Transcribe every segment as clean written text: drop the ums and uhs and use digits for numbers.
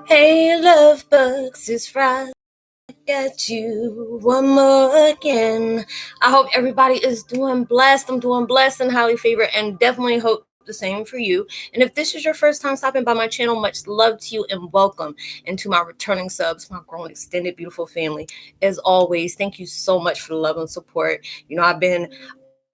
Hey, love bugs, it's right at you one more again. I hope everybody is doing blessed. I'm doing blessed and highly favored, and definitely hope the same for you. And if this is your first time stopping by my channel, much love to you and welcome. And to my returning subs, my growing extended beautiful family, as always, thank you so much for the love and support. I've been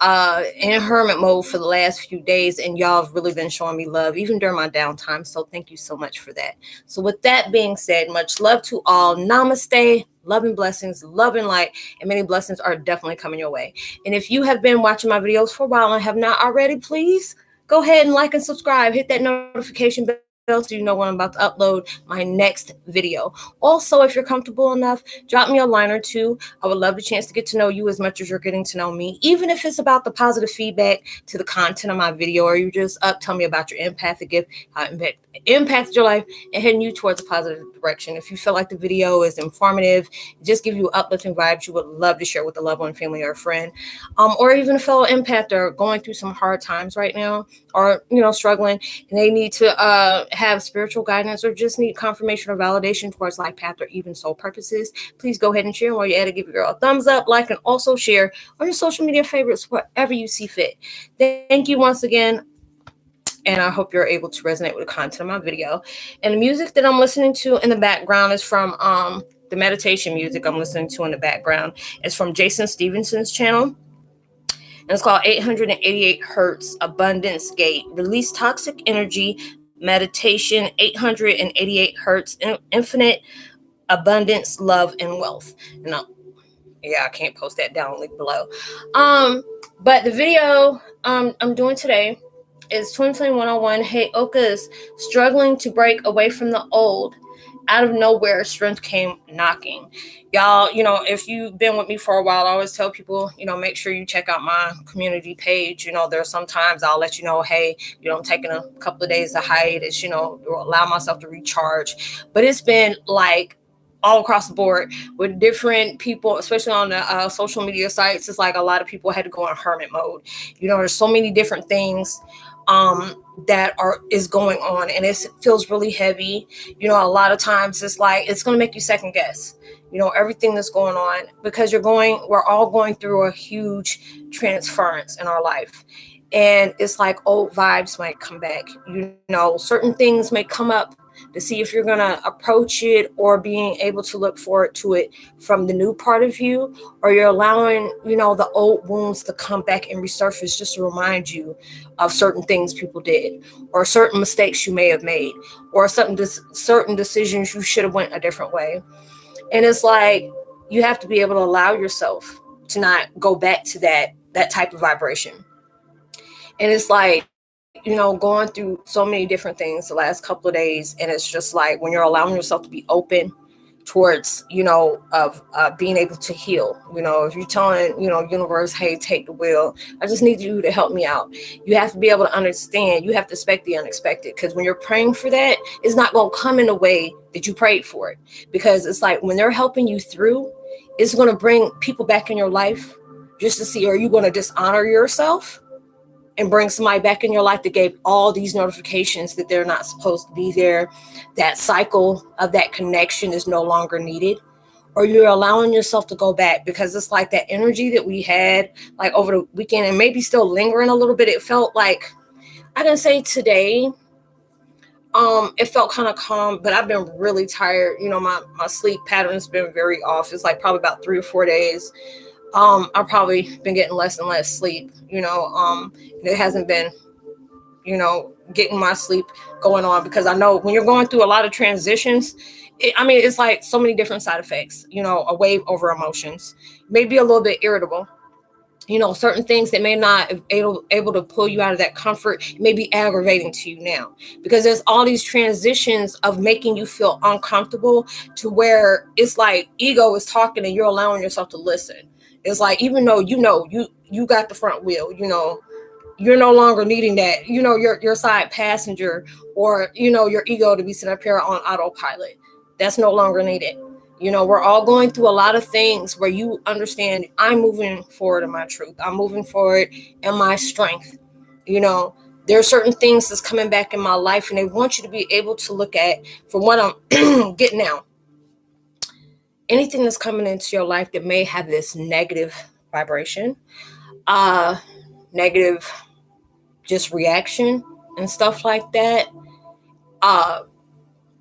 in hermit mode for the last few days, and y'all have really been showing me love even during my downtime, so thank you so much for that. So with that being said, much love to all. Namaste, love and blessings, love and light, and many blessings are definitely coming your way. And if you have been watching my videos for a while and have not already, please go ahead and like and subscribe. Hit that notification bell so you know when I'm about to upload my next video. Also, if you're comfortable enough, drop me a line or two. I would love the chance to get to know you as much as you're getting to know me, even if it's about the positive feedback to the content of my video, or you just tell me about your empathic gift, how it impacted your life and heading you towards a positive direction. If you feel like the video is informative, just give you uplifting vibes, you would love to share with a loved one, family, or a friend, or even a fellow empather going through some hard times right now, or struggling, and they need to have spiritual guidance or just need confirmation or validation towards life path or even soul purposes, please go ahead and share. While you're at it, give your girl a thumbs up, like, and also share on your social media favorites wherever you see fit. Thank you once again, and I hope you're able to resonate with the content of my video. And the music that I'm listening to in the background is from the meditation music I'm listening to in the background is from Jason Stevenson's channel. And it's called 888 Hertz Abundance Gate. Release toxic energy, meditation, 888 Hertz, infinite abundance, love, and wealth. And I can't post that down, link below. But the video I'm doing today is 2021 Heyokas, struggling to break away from the old. Out of nowhere, strength came knocking. Y'all, if you've been with me for a while, I always tell people, make sure you check out my community page. There's sometimes I'll let you know, hey, I'm taking a couple of days to hiatus, allow myself to recharge. But it's been like all across the board with different people, especially on the social media sites. It's like a lot of people had to go in hermit mode. There's so many different things that is going on, and it feels really heavy. A lot of times it's like it's going to make you second guess everything that's going on, because we're all going through a huge transference in our life. And it's like old vibes might come back, certain things may come up to see if you're going to approach it, or being able to look forward to it from the new part of you, or you're allowing, the old wounds to come back and resurface just to remind you of certain things people did, or certain mistakes you may have made, or certain decisions you should have went a different way. And it's like, you have to be able to allow yourself to not go back to that type of vibration. And it's like, going through so many different things the last couple of days. And it's just like, when you're allowing yourself to be open towards, of being able to heal, if you're telling, universe, hey, take the wheel, I just need you to help me out. You have to be able to understand, you have to expect the unexpected, because when you're praying for that, it's not going to come in the way that you prayed for it. Because it's like, when they're helping you through, it's going to bring people back in your life just to see, are you going to dishonor yourself and bring somebody back in your life that gave all these notifications that they're not supposed to be there? That cycle of that connection is no longer needed. Or you're allowing yourself to go back, because it's like that energy that we had like over the weekend, and maybe still lingering a little bit. It felt like, I can say today, it felt kind of calm, but I've been really tired. My sleep pattern has been very off. It's like probably about 3 or 4 days. I've probably been getting less and less sleep. It hasn't been, getting my sleep going on, because I know when you're going through a lot of transitions, it's like so many different side effects, a wave over emotions, maybe a little bit irritable, certain things that may not able to pull you out of that comfort may be aggravating to you now, because there's all these transitions of making you feel uncomfortable, to where it's like ego is talking and you're allowing yourself to listen. It's like, even though you got the front wheel, you're no longer needing that, your side passenger, or your ego to be sitting up here on autopilot. That's no longer needed. We're all going through a lot of things where you understand, I'm moving forward in my truth. I'm moving forward in my strength. You know, there are certain things that's coming back in my life, and they want you to be able to look at, from what I'm getting now, anything that's coming into your life that may have this negative vibration, negative just reaction and stuff like that.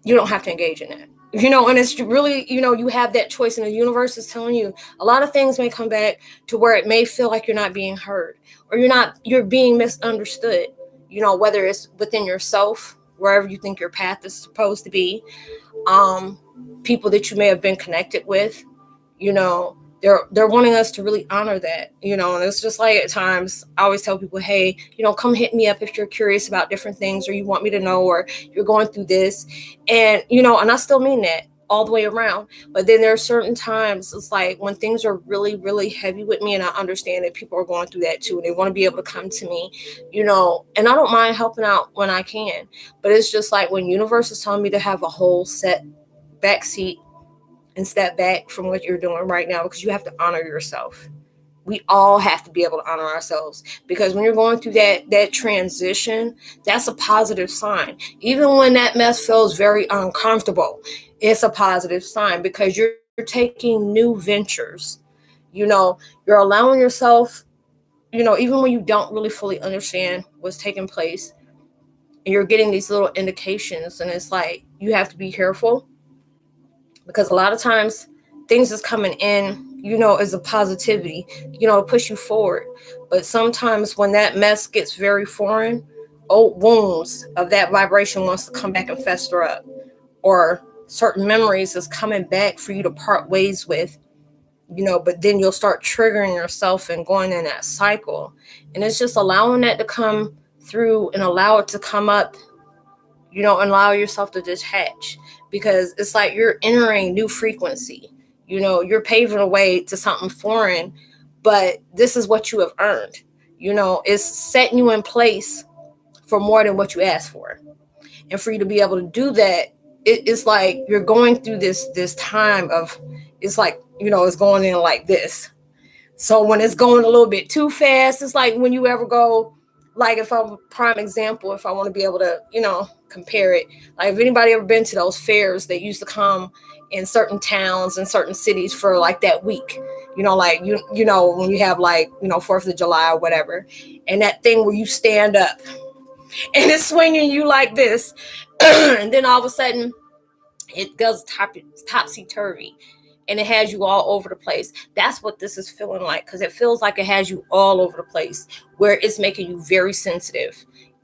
You don't have to engage in that. And it's really, you have that choice, and the universe is telling you a lot of things may come back to where it may feel like you're not being heard, or you're being misunderstood, whether it's within yourself, wherever you think your path is supposed to be, people that you may have been connected with, they're wanting us to really honor that, and it's just like at times I always tell people, hey, come hit me up if you're curious about different things, or you want me to know, or you're going through this. And, and I still mean that all the way around. But then there are certain times it's like when things are really, really heavy with me, and I understand that people are going through that too, and they want to be able to come to me, and I don't mind helping out when I can. But it's just like when universe is telling me to have a whole set backseat and step back from what you're doing right now, because you have to honor yourself. We all have to be able to honor ourselves, because when you're going through that transition, that's a positive sign. Even when that mess feels very uncomfortable, it's a positive sign, because you're taking new ventures. You're allowing yourself, even when you don't really fully understand what's taking place, and you're getting these little indications, and it's like you have to be careful, because a lot of times things is coming in, as a positivity, to push you forward. But sometimes when that mess gets very foreign, old wounds of that vibration wants to come back and fester up, or certain memories is coming back for you to part ways with, but then you'll start triggering yourself and going in that cycle. And it's just allowing that to come through and allow it to come up, and allow yourself to detach, because it's like you're entering new frequency. You're paving a way to something foreign, but this is what you have earned. It's setting you in place for more than what you asked for. And for you to be able to do that, it's like you're going through this time of, it's like, it's going in like this. So when it's going a little bit too fast, it's like when you ever go, like, if I'm a prime example, if I want to be able to, compare it, like if anybody ever been to those fairs that used to come in certain towns and certain cities for like that week, like, when you have like, 4th of July or whatever, and that thing where you stand up and it's swinging you like this, and then all of a sudden it goes topsy-turvy, and it has you all over the place. That's what this is feeling like, because it feels like it has you all over the place, where it's making you very sensitive.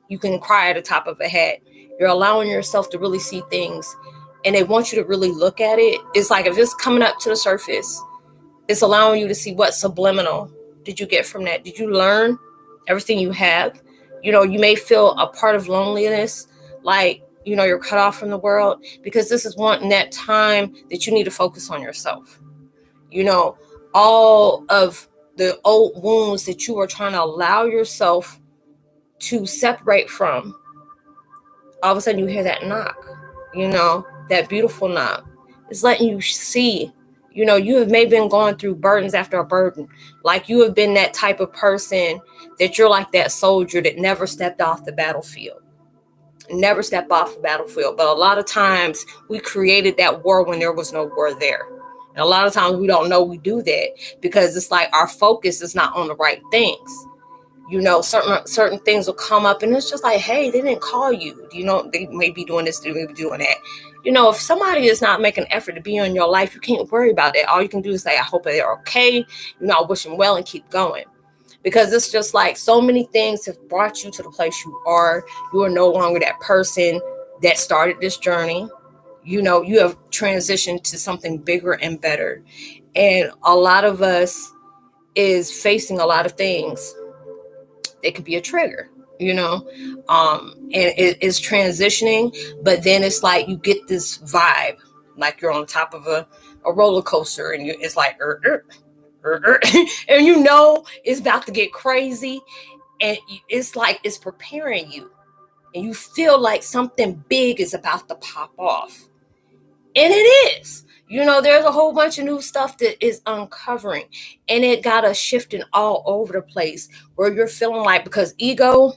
You can cry at the top of a head. You're allowing yourself to really see things, and they want you to really look at it. It's like if it's coming up to the surface, it's allowing you to see what subliminal did you get from that. Did you learn everything you have? You may feel a part of loneliness, like, you're cut off from the world, because this is wanting that time that you need to focus on yourself. All of the old wounds that you are trying to allow yourself to separate from, all of a sudden you hear that knock, that beautiful knock. It's letting you see, you have maybe been going through burdens after a burden. Like you have been that type of person that you're like that soldier that never stepped off the battlefield. But a lot of times we created that war when there was no war there. And a lot of times we don't know we do that, because it's like our focus is not on the right things. Certain things will come up, and it's just like, hey, they didn't call you. They may be doing this, they may be doing that. If somebody is not making an effort to be in your life, you can't worry about that. All you can do is say, I hope they're okay. I wish them well, and keep going. Because it's just like so many things have brought you to the place you are. You are no longer that person that started this journey. You have transitioned to something bigger and better. And a lot of us is facing a lot of things. It could be a trigger, and it is transitioning. But then it's like you get this vibe, like you're on top of a roller coaster, and it's like, and it's about to get crazy, and it's like it's preparing you, and you feel like something big is about to pop off, and it is. There's a whole bunch of new stuff that is uncovering, and it got us shifting all over the place, where you're feeling like, because ego,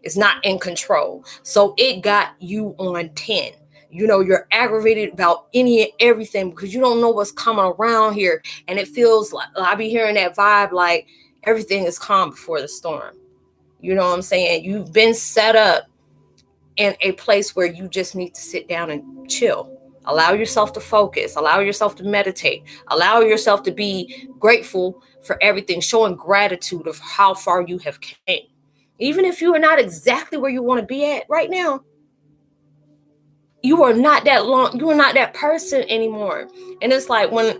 It's not in control. So it got you on 10. You're aggravated about any and everything because you don't know what's coming around here. And it feels like, I be hearing that vibe like everything is calm before the storm. You know what I'm saying? You've been set up in a place where you just need to sit down and chill. Allow yourself to focus. Allow yourself to meditate. Allow yourself to be grateful for everything, showing gratitude of how far you have came. Even if you are not exactly where you want to be at right now, you are not that person anymore. And it's like when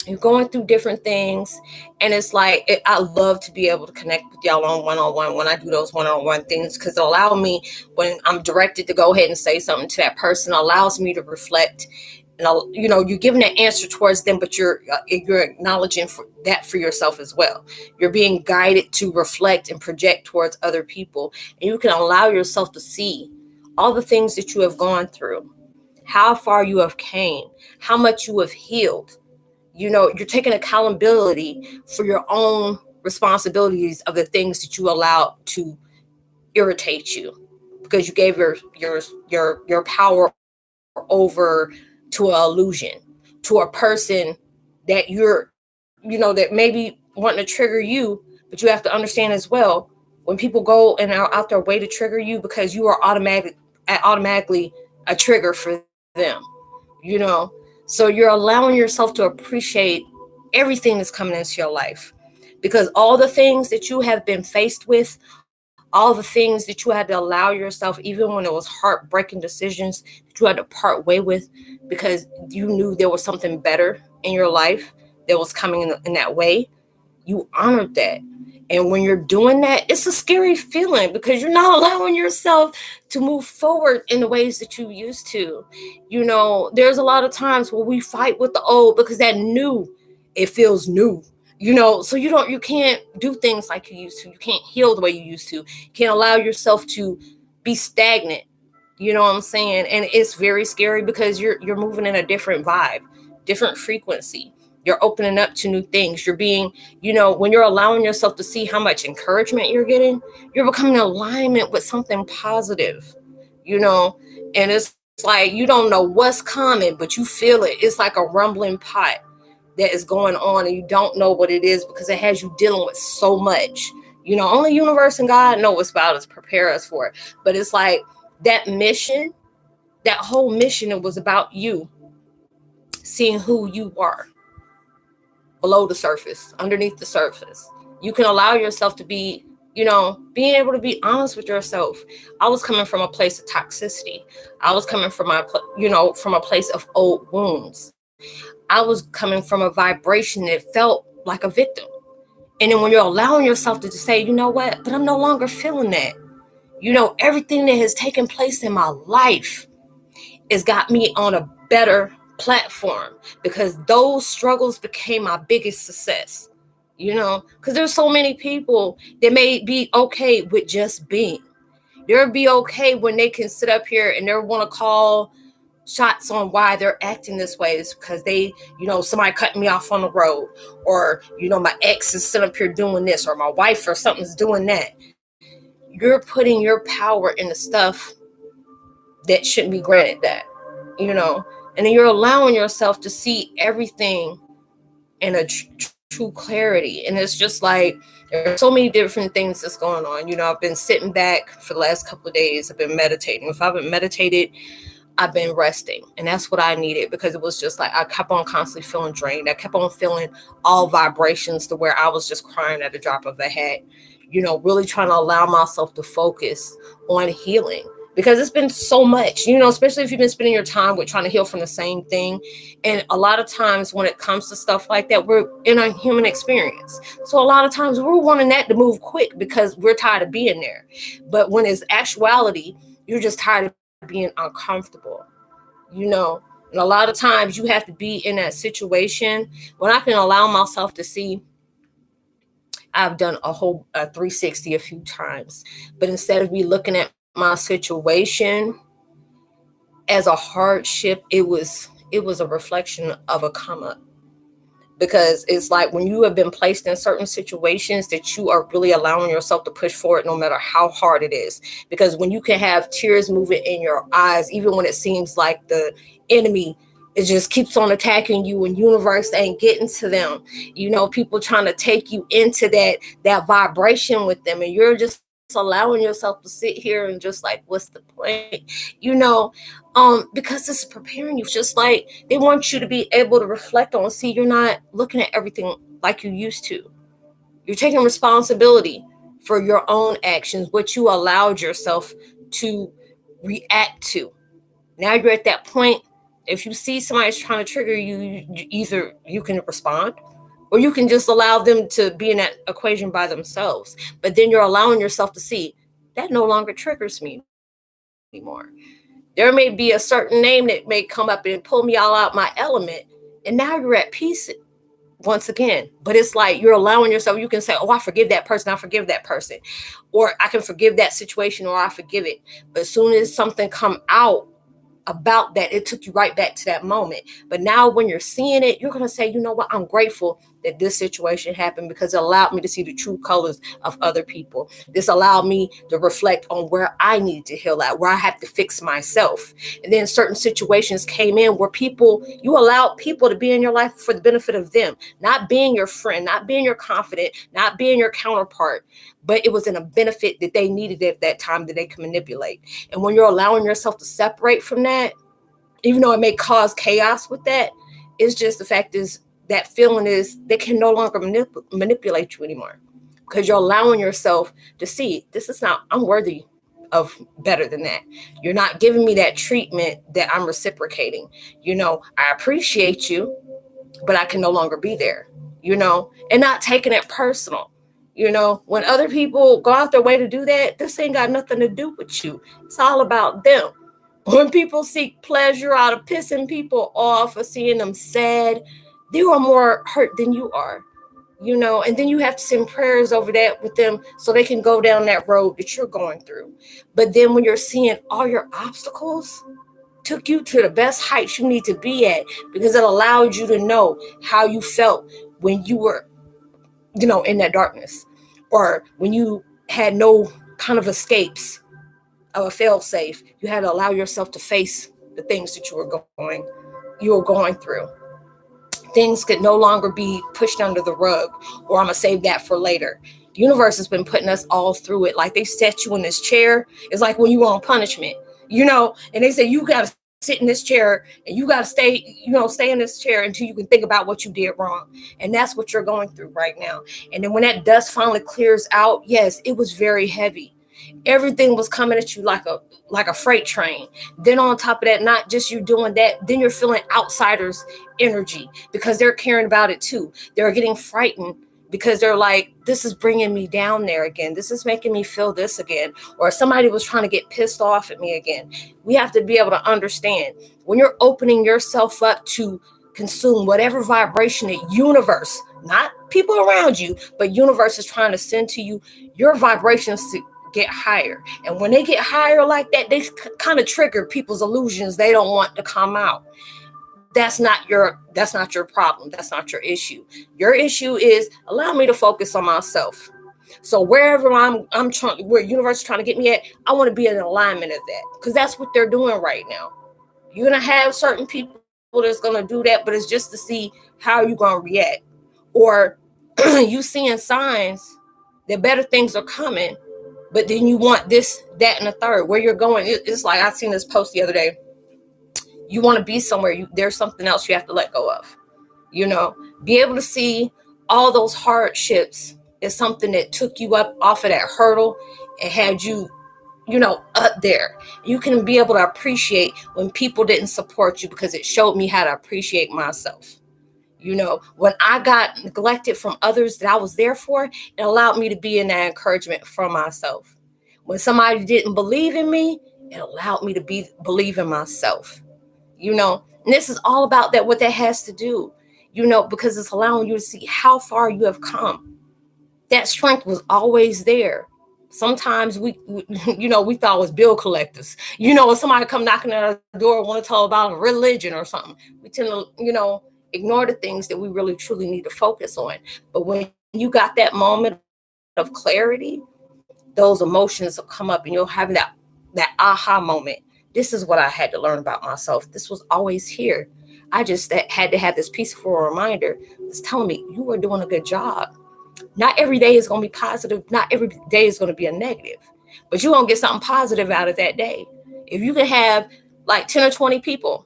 you're going through different things, and it's like I love to be able to connect with y'all on one-on-one when I do those one-on-one things, because it allows me, when I'm directed to go ahead and say something to that person, allows me to reflect. And you're giving an answer towards them, but you're acknowledging that for yourself as well. You're being guided to reflect and project towards other people, and you can allow yourself to see all the things that you have gone through, how far you have came, how much you have healed. You're taking accountability for your own responsibilities of the things that you allowed to irritate you, because you gave your power over to an illusion, to a person that that maybe wanting to trigger you. But you have to understand as well, when people go and are out their way to trigger you, because you are automatically a trigger for them, So you're allowing yourself to appreciate everything that's coming into your life, because all the things that you have been faced with, all the things that you had to allow yourself, even when it was heartbreaking decisions that you had to part way with, because you knew there was something better in your life that was coming in that way, you honored that. And when you're doing that, it's a scary feeling, because you're not allowing yourself to move forward in the ways that you used to. There's a lot of times where we fight with the old because that new, it feels new. So you can't do things like you used to. You can't heal the way you used to. You can't allow yourself to be stagnant. You know what I'm saying? And it's very scary, because you're moving in a different vibe, different frequency. You're opening up to new things. You're being, when you're allowing yourself to see how much encouragement you're getting, you're becoming in alignment with something positive, and it's like, you don't know what's coming, but you feel it. It's like a rumbling pot that is going on, and you don't know what it is, because it has you dealing with so much. Only universe and God know what's about us, prepare us for it. But it's like that mission, that whole mission, it was about you seeing who you are below the surface, underneath the surface. You can allow yourself to be, being able to be honest with yourself. I was coming from a place of toxicity. I was coming from from a place of old wounds. I was coming from a vibration that felt like a victim. And then when you're allowing yourself to just say, you know what, but I'm no longer feeling that. Everything that has taken place in my life has got me on a better platform, because those struggles became my biggest success. Because there's so many people that may be okay with just being. They'll be okay when they can sit up here and they want to call shots on why they're acting this way. Is because they, somebody cut me off on the road, or, my ex is sitting up here doing this, or my wife or something's doing that. You're putting your power in the stuff that shouldn't be granted that, and then you're allowing yourself to see everything in a true clarity. And it's just like, there's so many different things that's going on. I've been sitting back for the last couple of days. I've been meditating. If I haven't meditated, I've been resting, and that's what I needed, because it was just like I kept on constantly feeling drained. I kept on feeling all vibrations to where I was just crying at the drop of a hat, really trying to allow myself to focus on healing, because it's been so much, especially if you've been spending your time with trying to heal from the same thing. And a lot of times when it comes to stuff like that, we're in a human experience. So a lot of times we're wanting that to move quick because we're tired of being there. But when it's actuality, you're just tired of being uncomfortable, and a lot of times you have to be in that situation. When I can allow myself to see, I've done a whole 360 a few times, but instead of me looking at my situation as a hardship, it was a reflection of a come up, because it's like when you have been placed in certain situations that you are really allowing yourself to push forward no matter how hard it is. Because when you can have tears moving in your eyes, even when it seems like the enemy, it just keeps on attacking you and universe ain't getting to them, people trying to take you into that vibration with them, and you're just allowing yourself to sit here and just like, what's the point, because it's preparing you. It's just like they want you to be able to reflect on, see, you're not looking at everything like you used to. You're taking responsibility for your own actions, what you allowed yourself to react to. Now you're at that point. If you see somebody's trying to trigger you, either you can respond or you can just allow them to be in that equation by themselves. But then you're allowing yourself to see that no longer triggers me anymore. There may be a certain name that may come up and pull me all out my element, and now you're at peace once again. But it's like you're allowing yourself, you can say, oh, I forgive that person, I forgive that person, or I can forgive that situation, or I forgive it. But as soon as something come out about that, it took you right back to that moment. But now when you're seeing it, you're going to say, you know what, I'm grateful that this situation happened because it allowed me to see the true colors of other people. This allowed me to reflect on where I need to heal at, where I have to fix myself. And then certain situations came in where you allowed people to be in your life for the benefit of them, not being your friend, not being your confidant, not being your counterpart, but it was in a benefit that they needed at that time that they can manipulate. And when you're allowing yourself to separate from that, even though it may cause chaos with that, it's just the fact is that feeling is they can no longer manipulate you anymore, because you're allowing yourself to see this is not, I'm worthy of better than that. You're not giving me that treatment that I'm reciprocating. I appreciate you, but I can no longer be there, and not taking it personal. When other people go out their way to do that, this ain't got nothing to do with you. It's all about them. When people seek pleasure out of pissing people off or seeing them sad, they are more hurt than you are, and then you have to send prayers over that with them so they can go down that road that you're going through. But then when you're seeing all your obstacles took you to the best heights you need to be at, because it allowed you to know how you felt when you were in that darkness, or when you had no kind of escapes of a fail safe. You had to allow yourself to face the things that you were going through. Things could no longer be pushed under the rug, or I'm gonna save that for later. The universe has been putting us all through it. Like they set you in this chair. It's like when you were on punishment, and they say you gotta sit in this chair and you gotta stay in this chair until you can think about what you did wrong. And that's what you're going through right now. And then when that dust finally clears out, yes, it was very heavy. Everything was coming at you like a freight train. Then on top of that, not just you doing that, then you're feeling outsiders' energy because they're caring about it too. They're getting frightened because they're like, this is bringing me down there again. This is making me feel this again. Or somebody was trying to get pissed off at me again. We have to be able to understand when you're opening yourself up to consume whatever vibration that universe, not people around you, but universe is trying to send to you, your vibrations to get higher. And when they get higher like that, they kind of trigger people's illusions they don't want to come out. That's not your problem. That's not your issue. Your issue is allow me to focus on myself. So wherever I'm trying, where universe is trying to get me at, I want to be in alignment of that, because that's what they're doing right now. You're gonna have certain people that's gonna do that, but it's just to see how you're gonna react, or you seeing signs that better things are coming, but then you want this, that, and the third. Where you're going, it's like I seen this post the other day. You want to be somewhere, there's something else you have to let go of. Be able to see all those hardships is something that took you up off of that hurdle and had you, up there. You can be able to appreciate when people didn't support you, because it showed me how to appreciate myself. When I got neglected from others that I was there for, it allowed me to be in that encouragement from myself. When somebody didn't believe in me, it allowed me to believe in myself. And this is all about that, what that has to do, because it's allowing you to see how far you have come. That strength was always there. Sometimes we thought it was bill collectors. When somebody come knocking at our door and want to tell about a religion or something, we tend to, ignore the things that we really truly need to focus on. But when you got that moment of clarity, those emotions will come up and you'll have that aha moment. This is what I had to learn about myself. This was always here. I just had to have this peaceful reminder that's telling me you are doing a good job. Not every day is going to be positive. Not every day is going to be a negative, but you're going to get something positive out of that day. If you can have like 10 or 20 people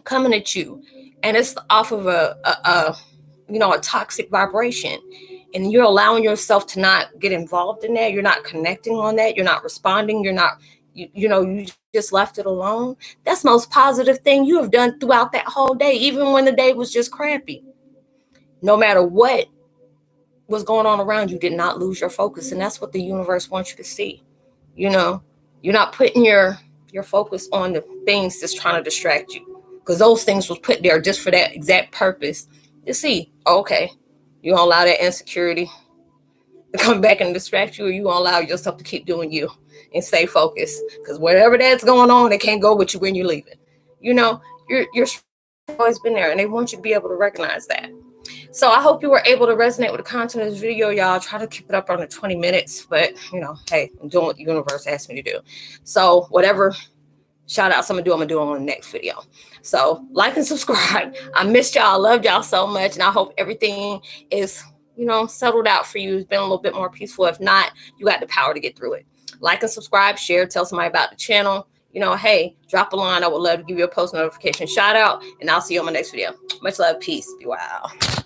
coming at you and it's off of a toxic vibration, and you're allowing yourself to not get involved in that, you're not connecting on that, you're not responding, you just left it alone. That's the most positive thing you have done throughout that whole day, even when the day was just crappy. No matter what was going on around you, did not lose your focus. And that's what the universe wants you to see. You're not putting your focus on the things that's trying to distract you, because those things was put there just for that exact purpose. You see, okay, you gonna allow that insecurity to come back and distract you, or you gonna allow yourself to keep doing you and stay focused? Because whatever that's going on, it can't go with you when you're leaving. You're always been there, and they want you to be able to recognize that. So I hope you were able to resonate with the content of this video, y'all. Try to keep it up under 20 minutes, but hey, I'm doing what the universe asked me to do. So whatever shout outs I'm gonna do on the next video. So like and subscribe. I missed y'all. I loved y'all so much, and I hope everything is settled out for you. It's been a little bit more peaceful. If not, you got the power to get through it. Like and subscribe, share, tell somebody about the channel. Hey, drop a line. I would love to give you a post notification shout out, and I'll see you on my next video. Much love, peace, be wild.